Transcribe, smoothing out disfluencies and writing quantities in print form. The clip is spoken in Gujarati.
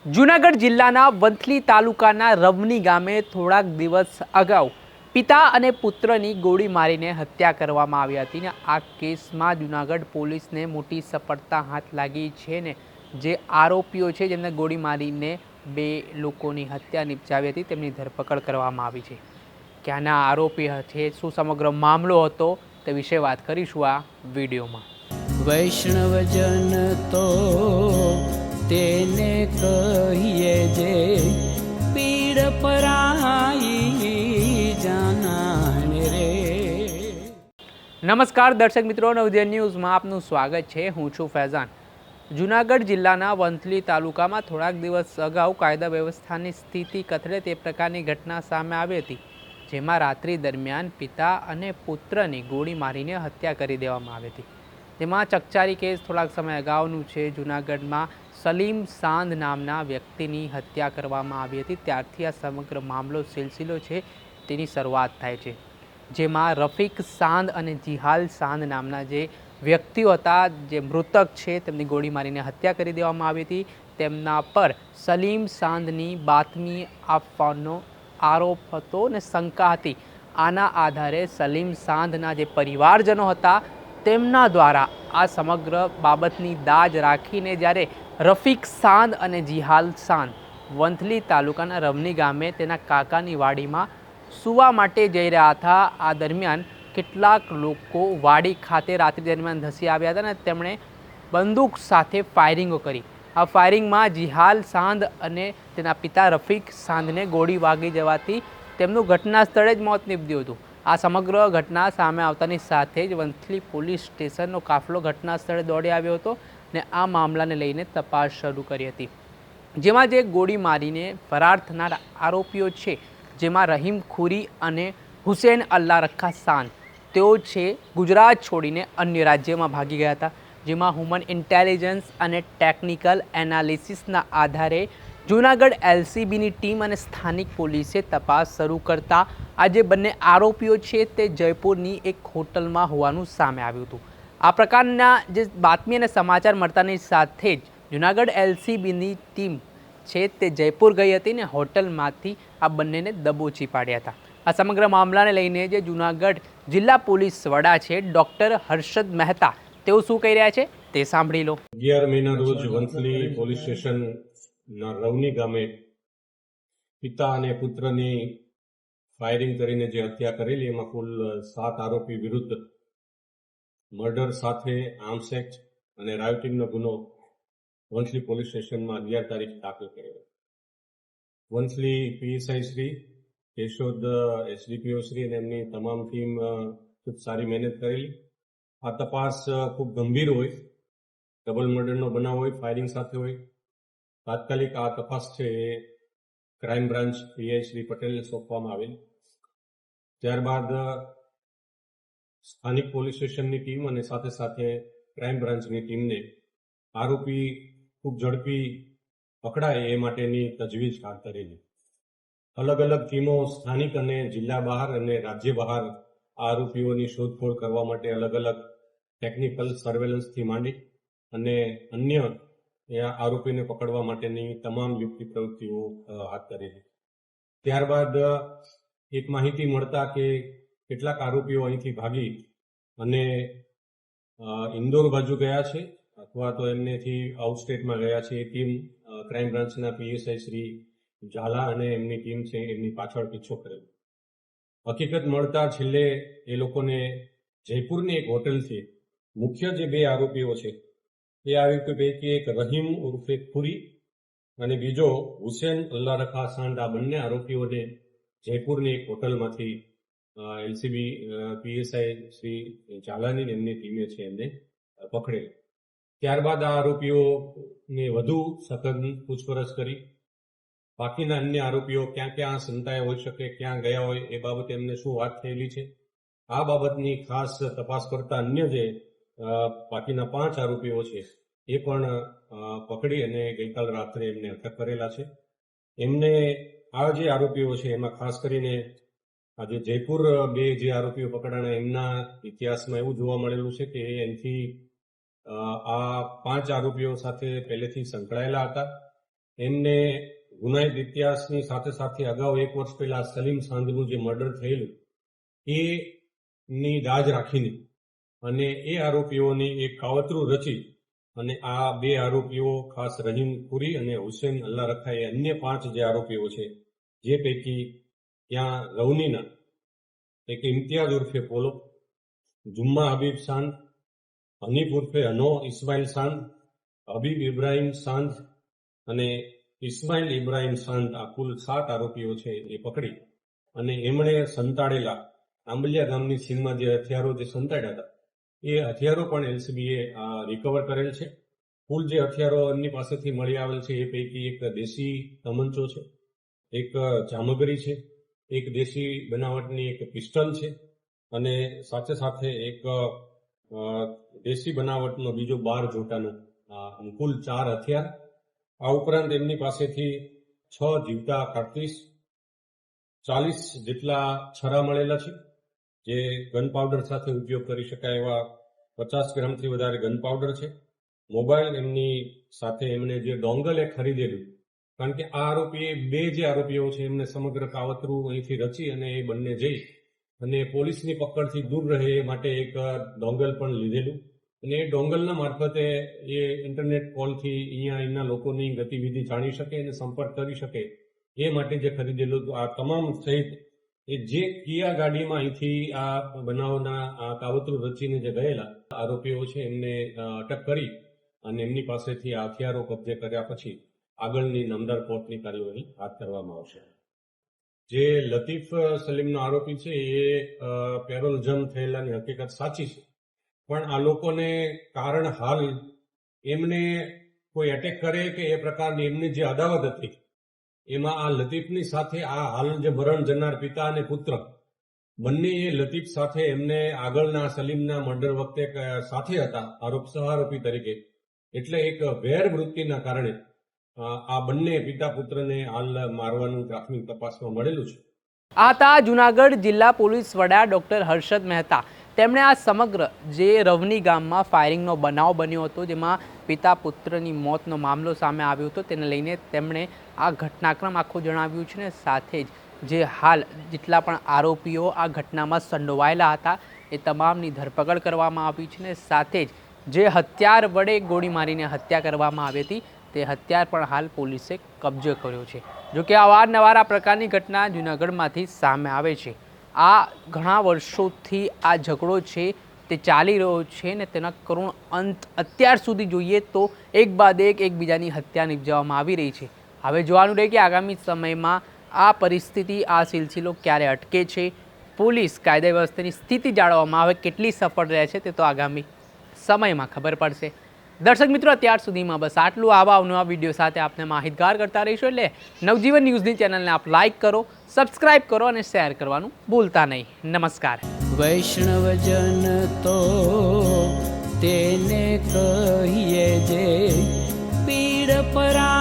જૂનાગઢ જિલ્લાના વંથલી તાલુકાના રવની ગામે થોડાક દિવસ અગાઉ પિતા અને પુત્રની ગોળી મારીને હત્યા કરવામાં આવી હતી ને આ કેસમાં જૂનાગઢ પોલીસને મોટી સફળતા હાથ લાગી છે ને જે આરોપીઓ છે જેમને ગોળી મારીને બે લોકોની હત્યા નિપજાવી હતી તેમની ધરપકડ કરવામાં આવી છે. ક્યાંના આરોપી છે, શું સમગ્ર મામલો હતો તે વિશે વાત કરીશું આ વિડીયોમાં. વૈષ્ણવજન તો તેને કહીએ જે પીડ પરાઈ જાનાને રે. નમસ્કાર દર્શક મિત્રો, નવોદય ન્યૂઝમાં આપનું સ્વાગત છે. હું છું ફૈઝાન. જૂનાગઢ જિલ્લાના વંથલી તાલુકામાં થોડાક દિવસ અગાઉ કાયદા વ્યવસ્થાની સ્થિતિ કથળે તે પ્રકારની ઘટના સામે આવી હતી, જેમાં રાત્રિ દરમિયાન પિતા અને પુત્રની ગોળી મારીને હત્યા કરી દેવામાં આવી હતી. તેમાં ચકચારી કેસ થોડાક સમય અગાઉનું છે. જૂનાગઢમાં સલીમ સાંધ નામના વ્યક્તિની હત્યા કરવામાં આવી હતી. ત્યારથી આ સમગ્ર મામલો સિલસિલો છે તેની શરૂઆત થાય છે, જેમાં રફીક સાંધ અને જીહાલ સાંધ નામના જે વ્યક્તિઓ હતા, જે મૃતક છે, તેમની ગોળી મારીને હત્યા કરી દેવામાં આવી હતી. તેમના પર સલીમ સાંધની બાતમી આપવાનો આરોપ હતો અને શંકા હતી. આના આધારે સલીમ સાંધના જે પરિવારજનો હતા તેમના દ્વારા આ સમગ્ર બાબતની દાજ રાખીને જ્યારે રફીક સાંધ અને જીહાલ સાંધ વંથલી તાલુકાના રવની ગામે તેના કાકાની વાડીમાં સૂવા માટે જઈ રહ્યા હતા. આ દરમિયાન કેટલાક લોકો વાડી ખાતે રાત્રિ દરમિયાન ધસી આવ્યા હતા અને તેમણે બંદૂક સાથે ફાયરિંગો કરી. આ ફાયરિંગમાં જીહાલ સાંધ અને તેના પિતા રફીક સાંધને ગોળી વાગી જવાથી તેમનું ઘટના સ્થળે જ મોત નીપજ્યું હતું. આ સમગ્ર ઘટના સામે આવતાની સાથે જ વંથલી પોલીસ સ્ટેશનનો કાફલો ઘટના સ્થળે દોડી આવ્યો હતો ને આ મામલાને લઈને તપાસ શરૂ કરી હતી, જેમાં જે ગોળી મારીને ફરાર થનાર આરોપીઓ છે, જેમાં રહીમ ખુરી અને હુસેન અલ્લા રખા સાંધ, તેઓ છે ગુજરાત છોડીને અન્ય રાજ્યમાં ભાગી ગયા હતા. જેમાં હ્યુમન ઇન્ટેલિજન્સ અને ટેકનિકલ એનાલિસિસના આધારે જૂનાગઢ એલસીબીની ટીમ અને સ્થાનિક પોલીસે તપાસ શરૂ કરતા આ જે બંને આરોપીઓ છે તે જયપુરની એક હોટલમાં હોવાનું સામે આવ્યું હતું. આ પ્રકારના જે બાતમી અને સમાચાર મળતાની સાથે જ જૂનાગઢ એલસીબીની ટીમ છે તે જયપુર ગઈ હતી ને હોટલમાંથી આ બંનેને દબોચી પાડ્યા હતા. આ સમગ્ર મામલાને લઈને જે જૂનાગઢ જિલ્લા પોલીસ વડા છે ડૉક્ટર હર્ષદ મહેતા, તેઓ શું કહી રહ્યા છે તે સાંભળી લો. 11 મહિના રોજ વંથલી પોલીસ સ્ટેશનના રવની ગામે પિતા અને પુત્રની ફાયરિંગ કરીને જે હત્યા કરેલી, એમાં કુલ 7 આરોપી વિરુદ્ધ મર્ડર સાથે આર્મ્સ એક્ટ અને રાયોટિંગનો ગુનો વંથલી પોલીસ સ્ટેશનમાં 11 તારીખ દાખલ કર્યો. વંથલી પીએસઆઈ શ્રી, કેશોદ એસડીપીઓ શ્રી અને એમની તમામ ટીમ ખૂબ સારી મહેનત કરેલી. આ તપાસ ખૂબ ગંભીર હોય, ડબલ મર્ડરનો બનાવ હોય, ફાયરિંગ સાથે હોય. તાત્કાલિક આ તપાસ છે એ ક્રાઇમ બ્રાન્ચ પીઆઈ શ્રી પટેલને સોંપવામાં આવેલ. ત્યારબાદ સ્થાનિક પોલીસ સ્ટેશનની ટીમ અને સાથે સાથે ક્રાઇમ બ્રાન્ચની ટીમને આરોપી ખૂબ ઝડપી પકડાય એ માટેની તજવીજ હાથ ધરેલી. અલગ અલગ ટીમો સ્થાનિક અને જિલ્લા બહાર અને રાજ્ય બહાર આરોપીઓની શોધખોળ કરવા માટે અલગ અલગ ટેકનિકલ સર્વેલન્સથી માંડી અને અન્ય આરોપીને પકડવા માટેની તમામ યુક્તિ પ્રવૃત્તિઓ હાથ ધરેલી. ત્યારબાદ એક માહિતી મળતા કે કેટલાક આરોપીઓ અહીંથી ભાગી અને ઇન્દોર બાજુ ગયા છે અથવા તો એમનેથી આઉટસ્ટેટમાં ગયા છે. એ ટીમ ક્રાઇમ બ્રાન્ચના પીએસઆઈ શ્રી ઝાલા અને એમની ટીમ છે એમની પાછળ પીછો કરેલો. હકીકત મળતા છેલ્લે એ લોકોને જયપુરની એક હોટલથી મુખ્ય જે 2 આરોપીઓ છે એ આરોપી પૈકી એક રહીમ ઉર્ફે ખુરી અને બીજો હુસેન અલ્લા રખા સાંડ, આ બંને આરોપીઓને જયપુરની એક હોટલમાંથી એલસીબી પીએસઆઈ શ્રી ઝાલાની એમની ટીમે છે એમને પકડેલ. ત્યારબાદ આ આરોપીઓને વધુ સઘન પૂછપરછ કરી બાકીના અન્ય આરોપીઓ ક્યાં ક્યાં સંતાયા હોઈ શકે, ક્યાં ગયા હોય, એ બાબતે એમને શું વાત થયેલી છે, આ બાબતની ખાસ તપાસ કરતા અન્ય જે બાકીના 5 આરોપીઓ છે એ પણ પકડી અને ગઈકાલ રાત્રે એમને અટક કરેલા છે. એમને આ જે આરોપીઓ છે એમાં ખાસ કરીને આજે જયપુર 2 જે આરોપીઓ પકડાણા એમના ઇતિહાસમાં એવું જોવા મળેલું છે કે અહીંથી આ 5 આરોપીઓ સાથે પહેલેથી સંકળાયેલા હતા. એમને ગુનાહિત ઇતિહાસની સાથે સાથે અગાઉ 1 વર્ષ પહેલા સલીમ સાંધનું જે મર્ડર થયેલું એની દાજ રાખીને અને એ આરોપીઓની એક કાવતરું રચી અને આ 2 આરોપીઓ ખાસ રહીમ પુરી અને હુસેન અલ્લા રખા એ અન્ય 5 જે આરોપીઓ છે, જે પૈકી ત્યાં રવનીના એક ઇમ્તિયાઝ ઉર્ફે પોલો, જુમ્મા હબીબ સાંધ, હનીફ ઉર્ફે હનો ઇસ્માઇલ સાંધ, હબીબ ઇબ્રાહિમ સાંધ અને ઇસ્માઇલ ઇબ્રાહિમ સાંધ, આ કુલ 7 આરોપીઓ છે એ પકડી અને એમણે સંતાડેલા આંબલિયા ગામની સીમમાં જે હથિયારો જે સંતાડ્યા હતા એ હથિયારો પણ એલસીબીએ રિકવર કરેલ છે. કુલ જે હથિયારો એમની પાસેથી મળી આવેલ છે એ પૈકી એક દેશી તમંચો છે, એક જામગરી છે, એક દેશી બનાવટની એક પિસ્ટલ છે અને સાથે સાથે એક દેશી બનાવટનો બીજો 12 જોટાનો કુલ 4 હથિયાર. આ ઉપરાંત એમની પાસેથી 6 જીવતા કારતીસ, 40 જેટલા છરા મળેલા છે, જે ગન પાવડર સાથે ઉપયોગ કરી શકાય એવા 50 ગ્રામથી વધારે ગન પાવડર છે. મોબાઈલ એમની સાથે એમણે જે ડોંગલ એ ખરીદેલું, કારણ કે આ આરોપીએ 2 જે આરોપીઓ છે એમને સમગ્ર કાવતરું અહીંથી રચી અને એ બંને જઈ અને પોલીસની પકડથી દૂર રહે એ માટે એક ડોંગલ પણ લીધેલું અને એ ડોંગલના મારફતે એ ઇન્ટરનેટ કોલથી અહીંના લોકોની ગતિવિધિ જાણી શકે અને સંપર્ક કરી શકે એ માટે જે ખરીદેલું આ તમામ સહિત એ જે કિયા ગાડીમાં અહીંથી આ બનાવના આ કાવતરું રચીને જે ગયેલા આરોપીઓ છે એમને અટક કરી અને એમની પાસેથી આ હથિયારો કબજે કર્યા પછી આગળની નામદાર કોર્ટની કાર્યવાહી હાથ ધરવામાં આવશે. જે લતીફ સલીમનો આરોપી છે એ પેરોલ જમ થયેલાની હકીકત સાચી છે, પણ આ લોકોને કારણ હાલ એમને કોઈ એટેક કરે કે એ પ્રકારની એમની જે અદાવત હતી એમાં આ લતીફની સાથે આ હાલ જે મરણ જનાર પિતા અને પુત્ર બંને એ લતીફ સાથે એમને આગળના સલીમના મર્ડર વખતે સાથે હતા સહારોપી તરીકે, એટલે એક વેર વૃત્તિના કારણે આ બંને પિતા પુત્રને હાલ મારવાનું પ્રાથમિક તપાસમાં મળેલું છે. આ હતા જૂનાગઢ જિલ્લા પોલીસ વડા ડૉક્ટર હર્ષદ મહેતા. તેમણે આ સમગ્ર જે રવની ગામમાં ફાયરિંગનો બનાવ બન્યો હતો, જેમાં પિતા પુત્રની મોતનો મામલો સામે આવ્યો હતો, તેને લઈને તેમણે આ ઘટનાક્રમ આખો જણાવ્યું છે ને સાથે જ જે હાલ જેટલા પણ આરોપીઓ આ ઘટનામાં સંડોવાયેલા હતા એ તમામની ધરપકડ કરવામાં આવી છે ને સાથે જ જે હથિયાર વડે ગોળી મારીને હત્યા કરવામાં આવી હતી તે હથિયાર પણ હાલ પોલીસે કબજે કર્યો છે. જોકે અવારનવાર આ પ્રકારની ઘટના જૂનાગઢમાંથી સામે આવે છે. આ ઘણા વર્ષોથી આ ઝઘડો છે તે ચાલી રહ્યો છે ને તેના કરુણ અંત અત્યાર સુધી જોઈએ તો એક બાદ એક એકબીજાની હત્યા નિપજાવવામાં આવી રહી છે. હવે જોવાનું રહે કે આગામી સમયમાં આ પરિસ્થિતિ, આ સિલસિલો ક્યારે અટકે છે, પોલીસ કાયદા વ્યવસ્થાની સ્થિતિ જાળવવામાં હવે કેટલી સફળ રહે છે તે તો આગામી સમયમાં ખબર પડશે. દર્શક મિત્રો, અત્યાર સુધીમાં બસ આટલું. આવા અવનવા વિડીયો સાથે આપને માહિતગાર કરતા રહીશું, એટલે નવજીવન ન્યૂઝની ચેનલને આપ લાઇક કરો, સબસ્ક્રાઇબ કરો અને શેર કરવાનું ભૂલતા નહીં. નમસ્કાર. વૈષ્ણવજન તો તેને કહીએ જે પીડ પરા